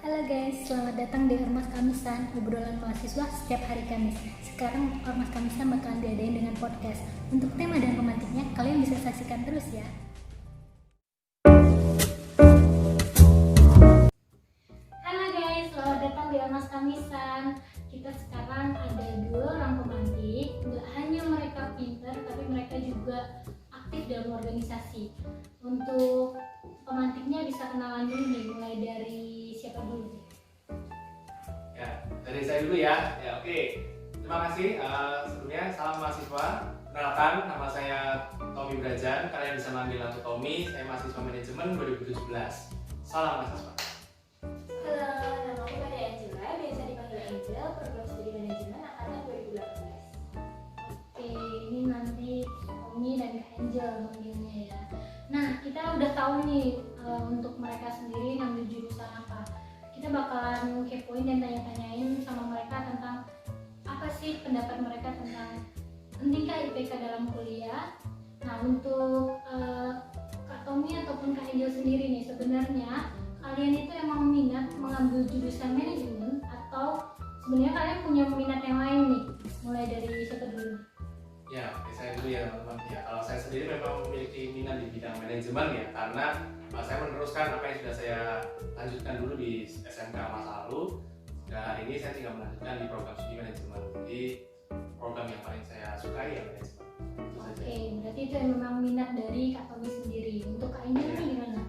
Halo guys, selamat datang di Ormas Kamisan, obrolan mahasiswa setiap hari Kamis. Sekarang Ormas Kamisan bakalan diadain dengan podcast. Untuk tema dan pemantiknya, kalian bisa saksikan terus ya. Halo guys, selamat datang di Ormas Kamisan. Kita sekarang ada 2 orang pemantik. Nggak hanya mereka pintar, tapi mereka juga aktif dalam organisasi. Untuk pemantiknya bisa kenalan dulu nih, mulai dari siapa dulu? Ya, dari saya dulu ya. Ya, oke. Terima kasih. Sebelumnya salam mahasiswa. Kenalkan, nama saya Tommy Brajan. Kalian bisa manggil aku Tommy. Saya mahasiswa manajemen 2017. Salam mahasiswa. Halo, nama aku Maria Angela, biasa dipanggil Angel, program studi manajemen angkatan 2018. Oke, ini nanti Tommy dan Kak Angel manggilnya ya. Nah, kita udah tahu nih untuk mereka sendiri ngambil jurusan apa. Kita bakalan kepoin dan tanya-tanyain sama mereka tentang apa sih pendapat mereka tentang pentingkah IPK dalam kuliah. Nah, untuk Kak Tommy ataupun Kak Angel sendiri nih, sebenarnya kalian itu emang minat mengambil jurusan manajemen atau sebenarnya kalian punya minat yang lain nih? Mulai dari siapa dulu? Ya, oke, saya dulu ya teman-teman. Ya, kalau saya sendiri memang memiliki minat di bidang manajemen ya, karena saya meneruskan apa yang sudah saya lanjutkan dulu di SMK masa lalu. Dan hari ini saya tinggal melanjutkan di program studi manajemen. Jadi program yang paling saya sukai ya manajemen. Itu saja. Oke, berarti itu yang memang minat dari Kak Tommy sendiri. Untuk Kak Angel ini gimana?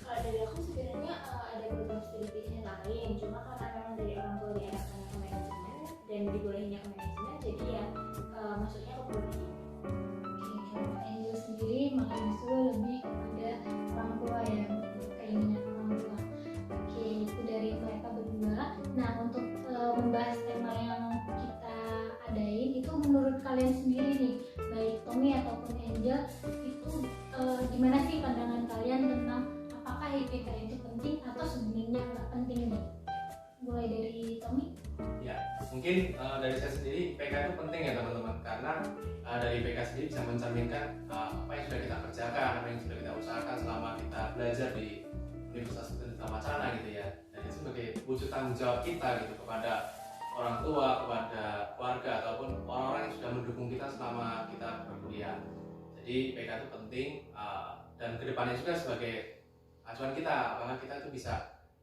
Kalau dari aku sebenarnya ada program studi pilihan lain, cuma karena memang dari orang tua diarahkannya ke manajemen dan dibolehinnya ke manajemen, jadi ya masuknya ke program ini. Oke, kalau Kak Angel sendiri malah justru lebih kepada orang tua ya, keinginan orang tua. Oke, itu dari mereka berdua. Nah, untuk membahas tema yang kita adain, itu menurut kalian sendiri nih, baik Tommy ataupun Angel, itu gimana sih pandangan kalian tentang apakah IPK itu penting atau sebenarnya nggak penting nih? Mulai dari Tommy. Ya, mungkin dari saya sendiri IPK itu penting ya teman-teman, karena dari IPK sendiri bisa mencerminkan apa yang sudah kita kerjakan, apa yang sudah kita usahakan selama kita belajar di Universitas Pendidikan Wacana gitu ya. Dan itu sebagai wujud tanggung jawab kita gitu kepada orang tua, kepada keluarga ataupun orang-orang yang sudah mendukung kita selama kita berkuliah. Jadi IPK itu penting dan kedepannya juga sebagai acuan kita, apakah kita itu bisa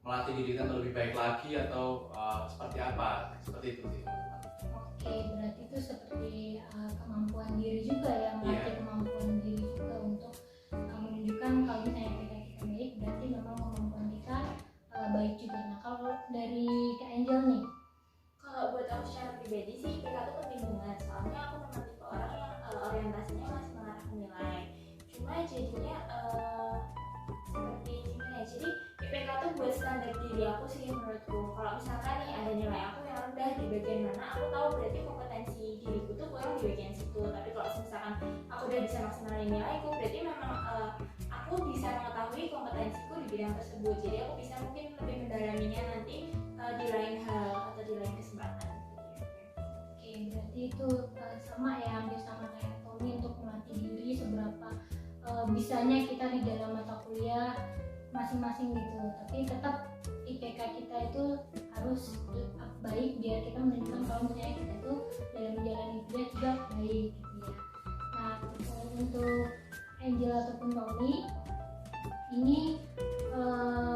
melatih diri kita untuk lebih baik lagi atau seperti apa, seperti itu sih teman-teman. Oke, berarti itu seperti kemampuan diri juga ya, melatih kemampuan diri juga untuk menunjukkan kalau misalnya kita baik, berarti memang kemampuan kita baik juga. Nah, kalau dari Kak Angel nih, Kalau buat aku secara pribadi sih IPK itu penting banget, soalnya aku memang tipe orang yang orientasinya masih mengarah ke nilai. Cuma jadinya seperti gimana ya, jadi IPK tuh buat standar diri aku sih menurutku. Kalau misalkan nih ada nilai aku yang rendah di bagian mana, aku tahu berarti kompetensi diriku tuh kurang di bagian situ. Tapi kalau misalkan aku udah bisa maksimalin nilaiku, berarti memang aku bisa mengetahui kompetensiku di bidang tersebut. Jadi aku bisa mungkin lebih mendalaminya nanti di lain hal atau di lain kesempatan. oke, berarti itu sama ya, hampir sama kayak Tommy untuk melatih diri seberapa bisanya kita di dalam mata kuliah masing-masing gitu. Tapi tetap IPK kita itu harus baik biar kita menunjukkan kalau misalnya kita tuh dalam menjalani kuliah juga baik gitu ya. Nah, untuk Angel ataupun Tommy ini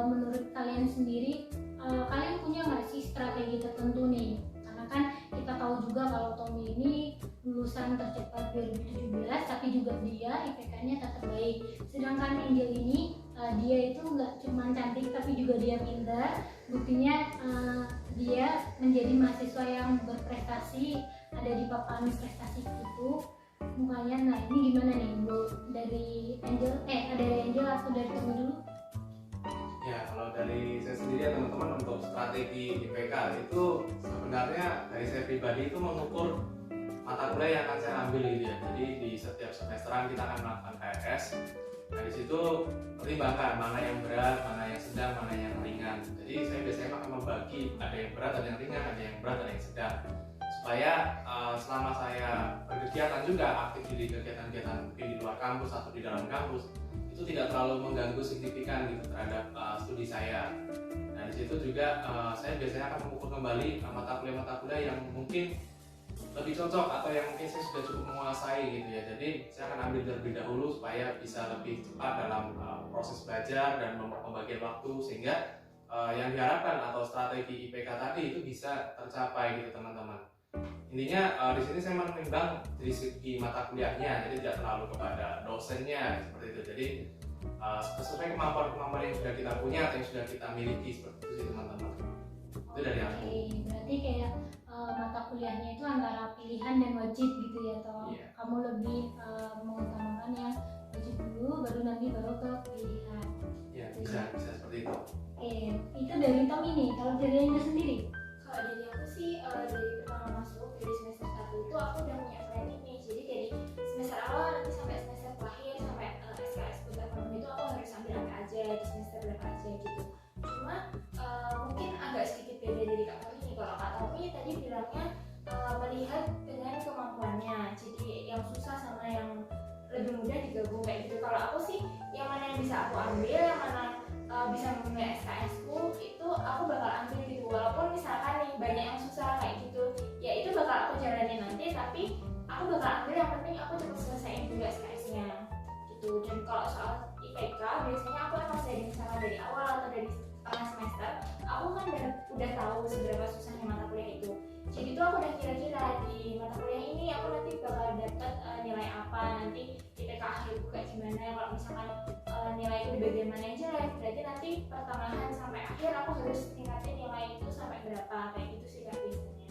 menurut kalian sendiri kalian punya nggak sih strategi tertentu nih? Karena kan kita tahu juga kalau Tommy ini lulusan tercepat 2017, tapi juga dia IPK-nya tetap baik. Sedangkan Angel ini dia itu nggak cuma cantik tapi juga dia pintar. Buktinya dia menjadi mahasiswa yang berprestasi, ada di papan prestasi itu mukanya. Nah, ini gimana nih Bu? Dari Angel dari Angel atau dari Tommy dulu? Ya, kalau dari saya sendiri ya teman-teman, untuk strategi IPK itu sebenarnya dari saya pribadi itu mengukur mata kuliah yang akan saya ambil gitu ya. Jadi di setiap semesteran kita akan melakukan KRS. Nah, di situ pertimbangkan mana yang berat, mana yang sedang, mana yang ringan. Jadi saya biasanya akan membagi, ada yang berat, ada yang ringan, ada yang berat, ada yang sedang. Supaya selama saya berkegiatan juga aktif di kegiatan-kegiatan mungkin di luar kampus atau di dalam kampus, itu tidak terlalu mengganggu signifikan gitu terhadap studi saya. Nah, di situ juga saya biasanya akan mengukur kembali mata kuliah yang mungkin lebih cocok atau yang mungkin saya sudah cukup menguasai gitu ya. Jadi saya akan ambil terlebih dahulu supaya bisa lebih cepat dalam proses belajar dan pembagian waktu, sehingga yang diharapkan atau strategi IPK tadi itu bisa tercapai gitu teman-teman. Intinya di sini saya menimbang dari segi mata kuliahnya, jadi tidak terlalu kepada dosennya seperti itu. Jadi sesuai kemampuan yang sudah kita punya atau yang sudah kita miliki, seperti itu sih teman-teman. Itu dari aku. Berarti kayak mata kuliahnya itu antara pilihan dan wajib gitu ya, atau kamu lebih mengutamakan yang wajib dulu, baru nanti baru ke pilihan. Ya, bisa seperti itu. Itu dari Tom ini. Kalau dari Angel sendiri? Kalau dari aku sih dari pertama masuk dari semester 1 itu aku udah punya planning nih. Jadi dari semester awal nanti sampai semester terakhir sampai SKS berapa itu aku harus ambil apa aja di semester berapa aja gitu. Cuma mungkin agak sedikit beda dari Kak Tommy. Kalau Kak Tommy tadi bilangnya melihat dengan kemampuannya. Jadi yang susah sama yang lebih mudah digabung kayak gitu. Kalau aku sih yang mana yang bisa aku ambil, yang mana bisa memenuhi SKS ku, itu aku bakal ambil gitu. Walaupun misalkan nih banyak yang susah kayak gitu, ya itu bakal aku jalanin nanti, tapi aku bakal ambil yang penting aku cepat selesaiin dulu SKS-nya gitu. Dan kalau soal IPK biasanya aku emang dari misalnya dari awal atau dari tengah semester aku kan udah tahu seberapa susahnya mata kuliah itu. Jadi itu aku udah kira-kira di mata kuliah ini aku nanti bakal dapat nilai apa, nanti IPK akhirku kayak gimana. Kalau misalkan nilai itu di bagian mana aja lah, berarti nanti pertengahan sampai akhir aku harus tingkatin nilai itu sampai berapa, kayak gitu sih Kak biasanya.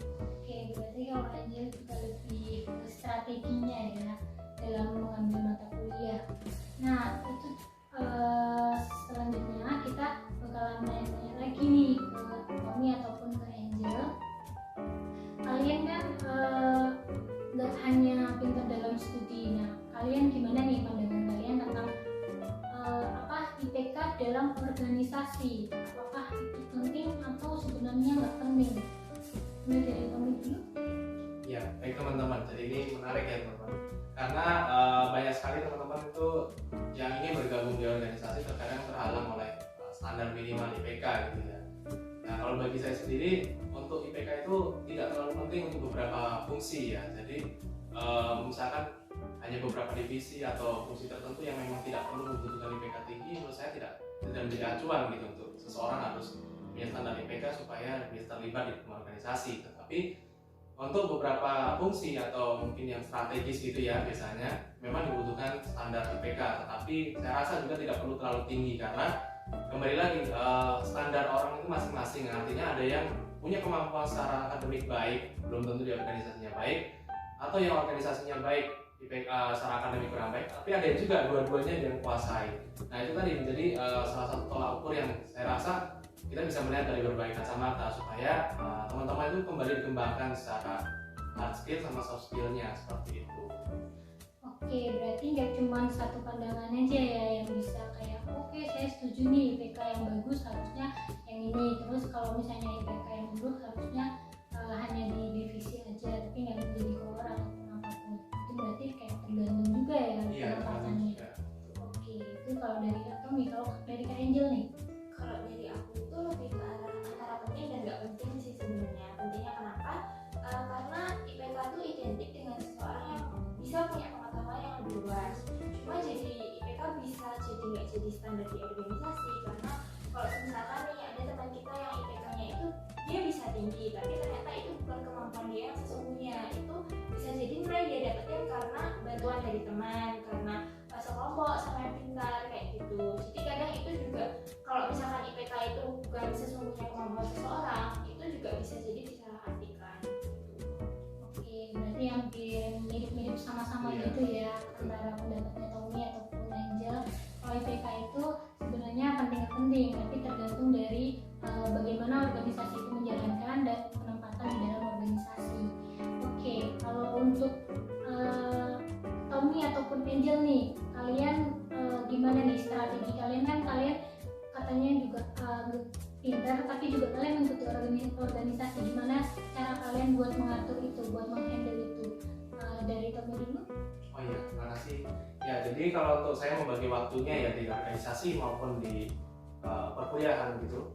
Berarti kalau Angel juga lebih ke strateginya ya dalam mengambil mata kuliah. Nah itu selanjutnya kita bakalan nanya lagi nih ke Tommy ataupun ke Angel. Kalian kan nggak hanya pintar dalam studi. Nah kalian gimana nih pandangan kalian tentang IPK dalam organisasi? Apakah itu penting atau sebenarnya nggak penting? Mulai dari Tommy dulu. Ya, baik teman-teman. Jadi ini menarik ya teman-teman. Karena banyak sekali teman-teman itu yang ingin bergabung di organisasi terkadang terhalang oleh standar minimal IPK gitu ya. Nah, kalau bagi saya sendiri untuk IPK itu tidak terlalu penting untuk beberapa fungsi ya. Jadi misalkan hanya beberapa divisi atau fungsi tertentu yang memang tidak perlu membutuhkan IPK tinggi, menurut saya tidak menjadi acuan gitu untuk seseorang harus punya standar IPK supaya bisa terlibat di organisasi. Tetapi untuk beberapa fungsi atau mungkin yang strategis gitu ya, biasanya memang dibutuhkan standar IPK, tetapi saya rasa juga tidak perlu terlalu tinggi karena kembali lagi standar orang itu masing-masing. Artinya ada yang punya kemampuan secara akademik baik, belum tentu di organisasinya baik, atau yang organisasinya baik IPK secara akademik kurang baik, tapi ada juga dua-duanya yang kuasai. Nah itu tadi menjadi salah satu tolak ukur yang saya rasa kita bisa melihat dari berbagai kacamata supaya teman-teman itu kembali dikembangkan secara hard skill sama soft skillnya seperti itu. Berarti nggak cuma satu pandangan aja ya yang bisa kayak saya setuju nih IPK yang bagus harusnya yang ini, terus kalau misalnya IPK yang buruk harusnya hanya di divisi aja, tapi nggak menjadi core ataupun apapun. Itu berarti kayak tergantung juga ya penempatannya. Itu kalau dari Kak Tommy. Kalau dari Kak Angel nih? Kalau dari aku itu lebih ke arah antara penting dan nggak penting sih sebenarnya. Pentingnya kenapa? Karena IPK itu identik dengan seseorang yang bisa punya pengetahuan yang lebih luas. Cuma jadi IPK bisa jadi nggak jadi standar di organisasi, karena kalau misalkan nih ada teman kita yang IPK-nya itu dia bisa tinggi, tapi ternyata itu bukan kemampuan dia yang sesungguhnya. Itu bisa jadi nilai dia dapetin karena bantuan dari teman, karena sekelompok sama yang pintar kayak gitu. Jadi kadang itu juga kalau misalkan IPK itu bukan sesungguhnya kemampuan seseorang, itu juga bisa jadi disalahartikan. Berarti hampir mirip-mirip sama-sama gitu ya antara pendapatnya Tommy ataupun Angel. Kalau IPK itu sebenarnya penting, tapi tergantung dari bagaimana organisasi itu menjalankan dan penempatan di dalam organisasi. Kalau untuk Tommy ataupun Angel nih, kalian gimana nih strategi kalian? Kan kalian katanya juga pintar, tapi juga kalian mengikuti organisasi. Gimana cara kalian buat mengatur itu, buat menghandle itu? Dari Tommy dulu. Terima kasih. Ya, jadi kalau untuk saya membagi waktunya ya di organisasi maupun di perkuliahan gitu.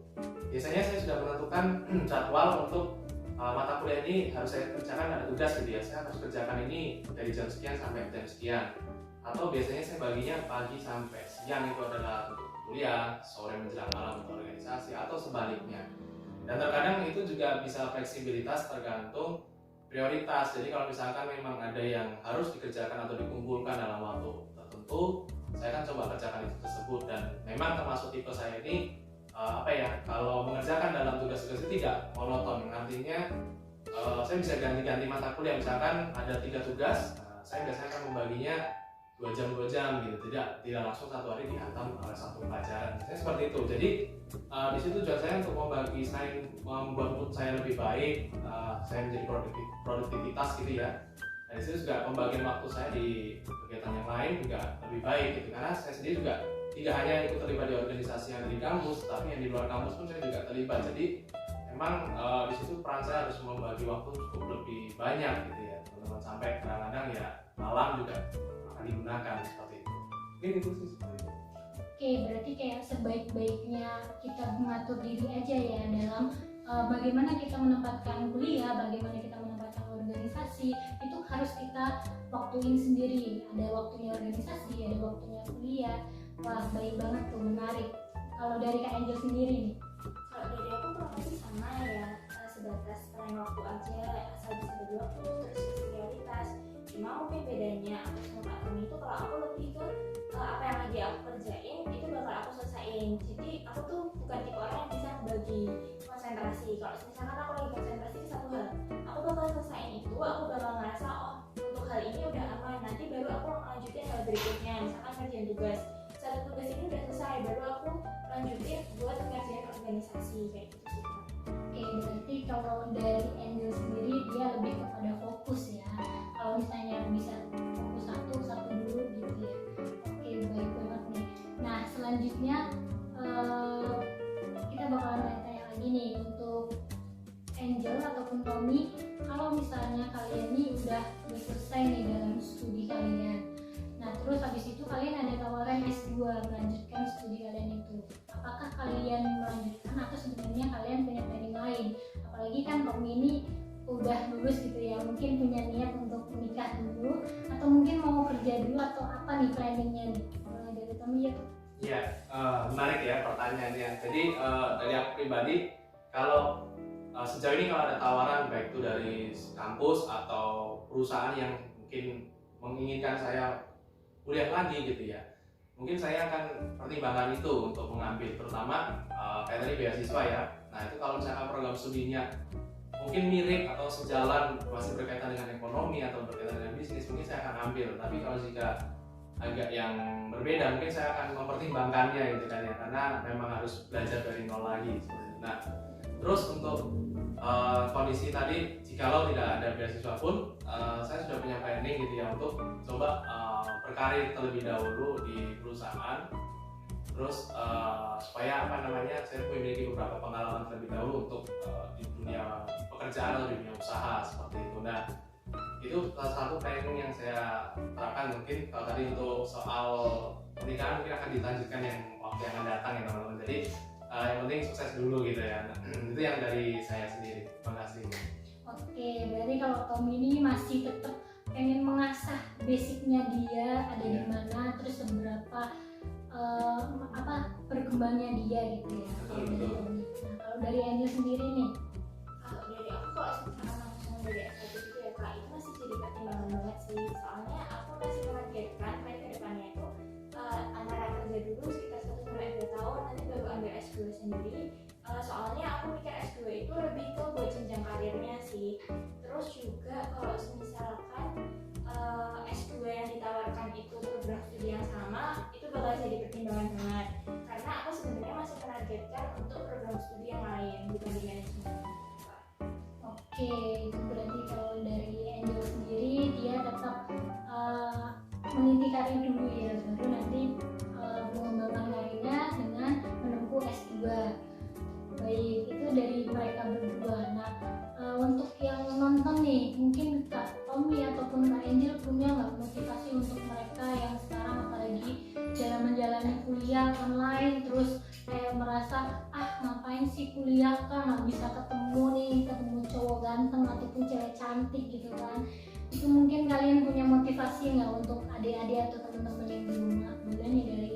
Biasanya saya sudah menentukan jadwal untuk mata kuliah ini harus saya kerjakan, ada tugas gitu ya, saya harus kerjakan ini dari jam sekian sampai jam sekian. Atau biasanya saya baginya pagi sampai siang itu adalah untuk kuliah, sore menjelang malam untuk organisasi, atau sebaliknya. Dan terkadang itu juga bisa fleksibilitas tergantung prioritas. Jadi kalau misalkan memang ada yang harus dikerjakan atau dikumpulkan dalam waktu tertentu, saya kan coba kerjakan itu tersebut. Dan memang termasuk tipe saya ini kalau mengerjakan dalam tugas-tugas itu tidak monoton. Artinya saya bisa ganti-ganti mata kuliah. Misalkan ada 3 tugas, saya biasanya akan membaginya 2 jam gitu, tidak langsung satu hari dihantam oleh satu pelajaran. Saya seperti itu. Jadi di situ tujuan saya untuk membagi selain membuat mood saya lebih baik, saya menjadi produktivitas gitu ya. Dan di situ juga pembagian waktu saya di kegiatan yang lain juga lebih baik gitu, karena saya sendiri juga tidak hanya ikut terlibat di organisasi yang di kampus, tapi yang di luar kampus pun saya juga terlibat. Jadi memang di situ peran saya harus membagi waktu cukup lebih banyak gitu ya, teman-teman, sampai kadang-kadang ya malam juga akan digunakan seperti itu. Mungkin itu sih seperti itu. Oke, berarti kayak sebaik-baiknya kita mengatur diri aja ya dalam bagaimana kita menempatkan kuliah, bagaimana kita menempatkan organisasi, itu harus kita waktuin sendiri. Ada waktunya organisasi, ada waktunya kuliah. Wah, baik banget tuh, menarik. Kalau dari Kak Angel sendiri nih? Kalau dari aku kurang lebih sama ya, sebatas lain waktu aja, asal bisa bagi waktu, terus prioritas. Cuma mungkin bedanya aku sama Kak Tommy itu, kalau aku lebih ke apa yang lagi aku kerjain itu bakal aku selesaiin. Jadi aku tuh bukan tipe orang yang bisa bagi konsentrasi. Kalau misalkan aku lagi konsentrasi di satu hal, aku bakal selesaiin itu, aku bakal ngerasa oh untuk hal ini udah aman, nanti baru aku lanjutin hal berikutnya. Misalkan kerjaan tugas, satu tugas ini udah selesai, baru aku lanjutin buat ngerjain organisasi kayak gitu sih. Oke, berarti kalau dari Angel sendiri dia lebih kepada fokus ya. Kalau misalnya bisa fokus satu dulu gitu ya. Oke, baik banget nih. Nah, selanjutnya kita bakalan tanya lagi nih untuk Angel ataupun Tommy. Kalau misalnya kalian nih udah selesai nih dalam studi kalian, nah terus habis itu kalian ada tawaran S2 melanjutkan studi kalian itu, apakah kalian melanjutkan atau sebenarnya kalian punya planning lain? Apalagi kan Tommy ini udah lulus gitu ya, mungkin punya niat untuk menikah dulu atau mungkin mau kerja dulu, atau apa nih planningnya nih? Mulai dari Tommy ya. Iya, menarik ya pertanyaannya. Jadi dari aku pribadi, kalau sejauh ini kalau ada tawaran baik itu dari kampus atau perusahaan yang mungkin menginginkan saya kuliah lagi gitu ya, mungkin saya akan pertimbangkan itu untuk mengambil, terutama kayak tadi beasiswa ya. Nah itu kalau misalkan program studinya mungkin mirip atau sejalan, masih berkaitan dengan ekonomi atau berkaitan dengan bisnis, mungkin saya akan ambil. Tapi kalau jika agak yang berbeda, mungkin saya akan mempertimbangkannya gitu kan ya, karena memang harus belajar dari nol lagi seperti itu. Nah terus untuk kondisi tadi, jikalau tidak ada beasiswa pun, saya sudah punya planning gitu ya untuk coba berkarir terlebih dahulu di perusahaan. Terus supaya saya memiliki beberapa pengalaman terlebih dahulu untuk di dunia pekerjaan atau di dunia usaha seperti itu. Nah itu salah satu planning yang saya terapkan. Mungkin kalau tadi untuk soal pernikahan mungkin akan dilanjutkan yang waktu yang akan datang ya teman-teman. Jadi yang penting sukses dulu gitu ya. Nah, itu yang dari saya sendiri. Terima kasih. Oke, berarti kalau Tommy ini masih tetap pengen mengasah basicnya dia ada di mana, terus seberapa perkembangannya dia gitu ya. Kalau dari Tommy. Nah, kalau dari Angel sendiri nih? Kalau dari aku, kalau misalkan langsung dari S1 gitu ya Kak, itu masih jadi pertimbangan banget sih. Soalnya aku masih menargetkan plan ke depannya itu antara kerja dulu sekitar 1-2 tahun, nanti baru ambil S2 sendiri. Soalnya aku mikir S2 itu lebih ke buat jenjang karirnya sih. Terus juga kalau misalkan S2 yang ditawarkan itu program studi yang sama, itu bakal jadi pertimbangan banget. Karena aku sebenarnya masih menargetkan untuk program studi yang lain, bukan di manajemen. Oke, itu berarti kalau dari Angel sendiri dia tetap meniti karir dulu ya, baru nanti mengembangkan karirnya dengan menempuh S2. Baik, itu dari mereka berdua. Nah, untuk yang nonton nih, mungkin Kak Tommy ataupun Kak Angel punya nggak motivasi untuk mereka yang sekarang apalagi dalam menjalani kuliah online, terus kayak kuliah kan nggak bisa ketemu cowok ganteng ataupun cewek cantik gitu kan. Itu mungkin kalian punya motivasi nggak untuk adik-adik atau teman-teman yang di rumah? Boleh nih dari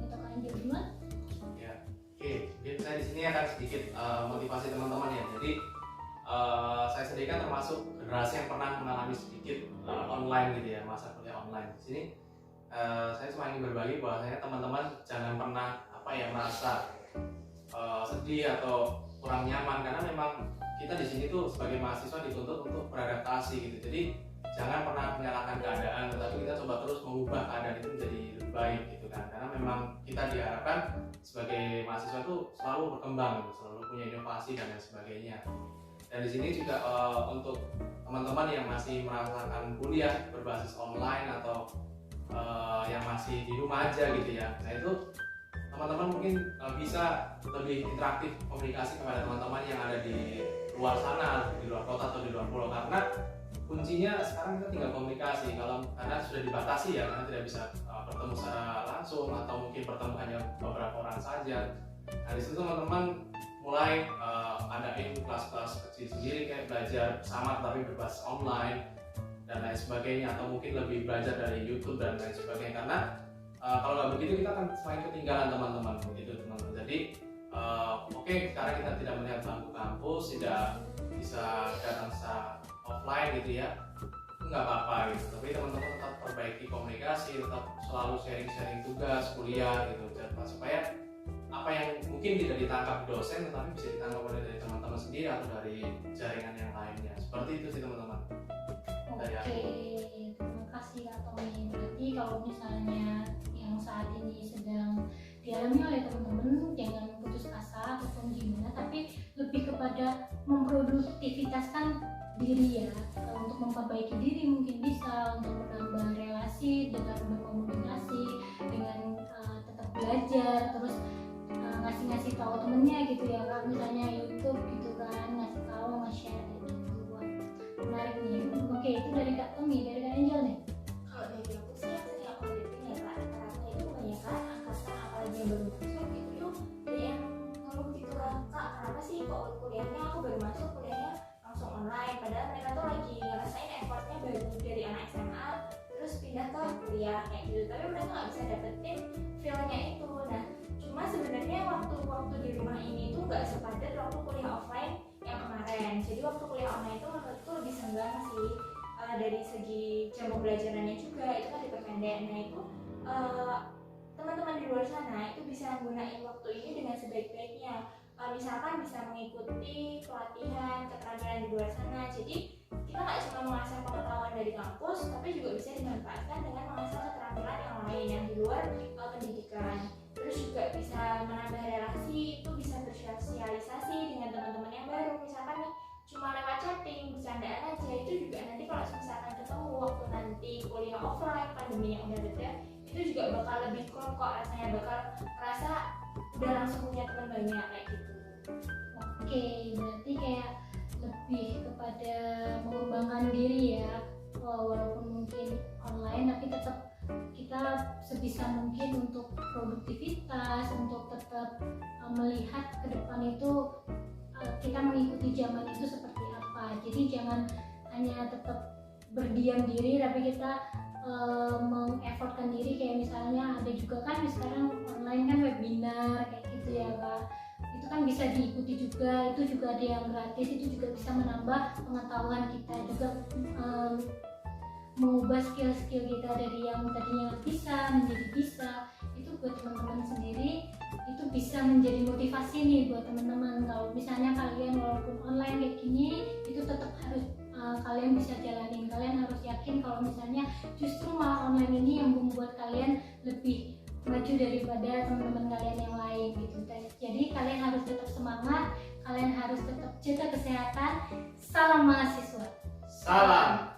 Kak Angel duluan. Ya, oke. Mungkin saya di sini akan sedikit motivasi teman-teman ya. Jadi saya sendiri kan termasuk generasi yang pernah mengalami sedikit online gitu ya, masa kuliah online. Di sini saya cuma ingin berbagi bahwasanya teman-teman jangan pernah merasa sedih atau kurang nyaman, karena memang kita di sini tuh sebagai mahasiswa dituntut untuk beradaptasi gitu. Jadi jangan pernah menyalahkan keadaan, tetapi kita coba terus mengubah keadaan itu menjadi lebih baik gitu kan. Karena memang kita diharapkan sebagai mahasiswa tuh selalu berkembang gitu, selalu punya inovasi dan lain sebagainya. Dan di sini juga untuk teman-teman yang masih merasakan kuliah berbasis online atau yang masih di rumah aja gitu ya, nah itu teman-teman mungkin bisa lebih interaktif komunikasi kepada teman-teman yang ada di luar sana, di luar kota atau di luar pulau, karena kuncinya sekarang kita tinggal komunikasi. Karena sudah dibatasi ya, karena tidak bisa bertemu secara langsung atau mungkin bertemu hanya beberapa orang saja. Nah di situ teman-teman mulai adain kelas-kelas kecil sendiri kayak belajar bersama tapi berbasis online dan lain sebagainya, atau mungkin lebih belajar dari YouTube dan lain sebagainya. Karena kalau nggak begitu kita akan semakin ketinggalan teman-teman begitu teman-teman. Jadi oke, sekarang kita tidak melihat bangku kampus, tidak bisa datang secara offline gitu ya, nggak apa-apa gitu. Tapi teman-teman tetap perbaiki komunikasi, tetap selalu sharing-sharing tugas kuliah gitu, supaya apa yang mungkin tidak ditangkap dosen tetapi bisa ditangkap oleh dari teman-teman sendiri atau dari jaringan yang lainnya. Seperti itu sih teman-teman. Oke, terima kasih Kak Tommy. Berarti kalau misalnya yang saat ini sedang dialami oleh teman-teman, jangan putus asa ataupun gimana, tapi lebih kepada memproduktivitaskan diri ya, untuk memperbaiki diri mungkin bisa, untuk menambah relasi dengan berkomunikasi, dengan tetap belajar, terus ngasih tahu temennya gitu ya Kak, misalnya YouTube gitu kan, ngasih tahu, nge-share gitu. Menarik nih. Oke, itu dari Kak Tommy, dari Kak Angel nih. Kalau dari aku sih yang sering aku lihatin ya Kak, rata-rata itu kebanyakan angkatan apalagi yang baru masuk gitu tuh ada yang ngeluh gitu lah, Kak kenapa sih kok kuliahnya aku baru masuk kuliahnya langsung online, padahal mereka tuh lagi ngerasain effortnya baru dari anak SMA terus pindah ke kuliah kayak gitu, tapi mereka nggak bisa dapetin feel-nya itu. Nah cuma sebenarnya waktu di rumah ini tuh nggak sepadat waktu kuliah offline yang kemarin. Jadi waktu kuliah online itu menurutku lebih senggang sih, dari segi jam pembelajarannya juga itu kan diperpendek. Nah itu teman-teman di luar sana itu bisa menggunakan waktu ini dengan sebaik-baiknya. Misalkan bisa mengikuti pelatihan keterampilan di luar sana. Jadi kita nggak cuma mengasah pengetahuan dari kampus, tapi juga bisa dimanfaatkan dengan mengasah keterampilan yang lain yang di luar pendidikan. Terus juga bisa menambah relasi, itu bisa bersosialisasi dengan teman-teman yang baru. Misalkan nih cuma lewat chatting, bercandaan aja, itu juga nanti kalau misalkan ketemu waktu nanti kuliah offline, pandeminya udah reda, itu juga bakal lebih klop kok rasanya, bakal merasa udah langsung punya teman banyak kayak gitu. Oke, berarti kayak lebih kepada mengembangkan diri ya, walaupun mungkin online tapi tetap kita sebisa mungkin untuk produktivitas, untuk tetap melihat ke depan itu kita mengikuti zaman itu seperti apa. Jadi jangan hanya tetap berdiam diri tapi kita mengefortkan diri, kayak misalnya ada juga kan sekarang online kan webinar kayak gitu ya Kak, itu kan bisa diikuti juga, itu juga ada yang gratis, itu juga bisa menambah pengetahuan kita juga, mengubah skill-skill kita dari yang tadinya bisa menjadi bisa. Itu buat teman-teman sendiri itu bisa menjadi motivasi nih buat teman-teman. Kalau misalnya kalian walaupun online kayak gini, itu tetap harus kalian bisa jalanin. Kalian harus yakin kalau misalnya justru malah online ini yang membuat kalian lebih maju daripada teman-teman kalian yang lain gitu. Jadi kalian harus tetap semangat, kalian harus tetap jaga kesehatan. Salam mahasiswa. Salam